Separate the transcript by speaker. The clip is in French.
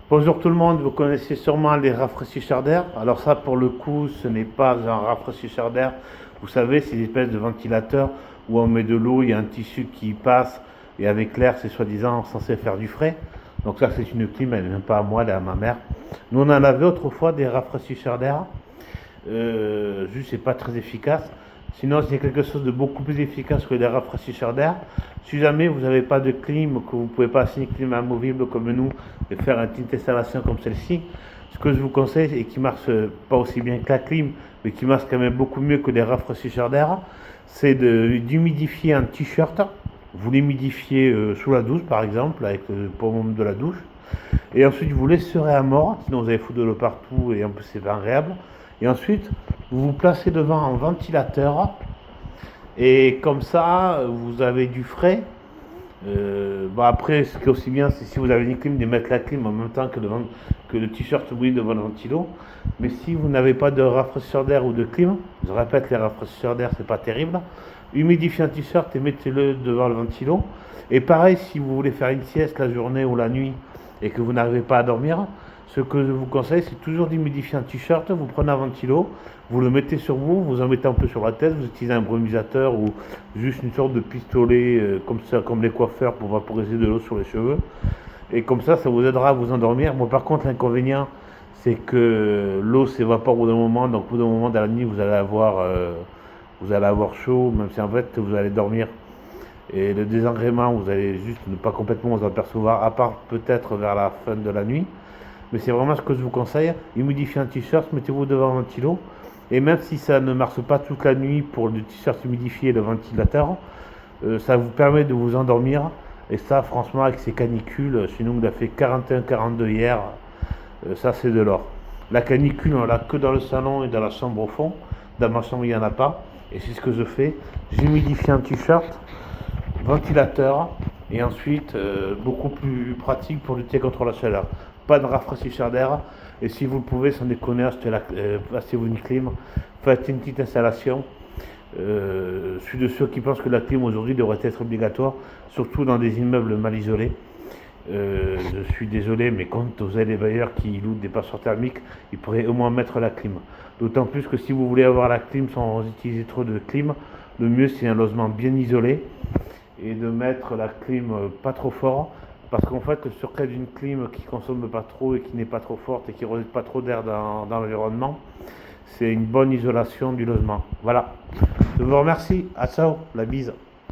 Speaker 1: Bonjour tout le monde, vous connaissez sûrement les rafraîchisseurs d'air. Alors ça pour le coup ce n'est pas un rafraîchisseur d'air. Vous savez, c'est une espèce de ventilateur où on met de l'eau, il y a un tissu qui passe et avec l'air c'est soi-disant censé faire du frais. Donc ça c'est une clim, elle n'est même pas à moi, elle est à ma mère. Nous on en avait autrefois des rafraîchisseurs d'air. Juste c'est pas très efficace. Sinon c'est quelque chose de beaucoup plus efficace que les rafraîchisseurs d'air. Si jamais vous n'avez pas de clim, que vous ne pouvez pas acheter une clim amovible comme nous et faire une petite installation comme celle-ci, ce que je vous conseille et qui marche pas aussi bien que la clim, mais qui marche quand même beaucoup mieux que les rafraîchisseurs d'air, c'est d'humidifier un t-shirt. Vous l'humidifiez sous la douche par exemple, avec le pommeau de la douche. Et ensuite vous laisserez à mort, sinon vous allez foutre de l'eau partout et en plus c'est pas agréable. Et ensuite vous vous placez devant un ventilateur et comme ça vous avez du frais. Après ce qui est aussi bien c'est si vous avez une clim de mettre la clim en même temps que le t-shirt brûlé devant le ventilo. Mais si vous n'avez pas de rafraîchisseur d'air ou de clim, je répète, les rafraîchisseurs d'air c'est pas terrible, humidifiez un t-shirt et mettez-le devant le ventilo. Et pareil, si vous voulez faire une sieste la journée ou la nuit et que vous n'arrivez pas à dormir, ce que je vous conseille, c'est toujours d'humidifier un t-shirt. Vous prenez un ventilo, vous le mettez sur vous, vous en mettez un peu sur la tête, vous utilisez un brumisateur ou juste une sorte de pistolet comme ça, comme les coiffeurs pour vaporiser de l'eau sur les cheveux. Et comme ça vous aidera à vous endormir. Bon, par contre, l'inconvénient, c'est que l'eau s'évapore au bout d'un moment, donc au bout d'un moment dans la nuit, vous allez avoir chaud, même si en fait vous allez dormir. Et le désagrément, vous allez juste ne pas complètement vous apercevoir, à part peut-être vers la fin de la nuit. Mais c'est vraiment ce que je vous conseille. Humidifiez un t-shirt, mettez-vous devant un ventilo. Et même si ça ne marche pas toute la nuit pour le t-shirt humidifié et le ventilateur, ça vous permet de vous endormir. Et ça, franchement, avec ces canicules, chez nous, on a fait 41-42 hier. Ça, c'est de l'or. La canicule, on l'a que dans le salon et dans la chambre au fond. Dans ma chambre, il n'y en a pas. Et c'est ce que je fais. J'humidifie un t-shirt, ventilateur, et ensuite beaucoup plus pratique pour lutter contre la chaleur. Pas de rafraîchisseur d'air, et si vous le pouvez, sans déconner, achetez-vous une clim, faites une petite installation. Je suis de ceux qui pensent que la clim aujourd'hui devrait être obligatoire, surtout dans des immeubles mal isolés. Je suis désolé, mais quand vous avez des bailleurs qui louent des passoires thermiques, ils pourraient au moins mettre la clim. D'autant plus que si vous voulez avoir la clim sans utiliser trop de clim, le mieux c'est un logement bien isolé et de mettre la clim pas trop fort, parce qu'en fait le surcret d'une clim qui consomme pas trop et qui n'est pas trop forte et qui rejette pas trop d'air dans l'environnement, c'est une bonne isolation du logement. Voilà, je vous remercie, à ciao, la bise.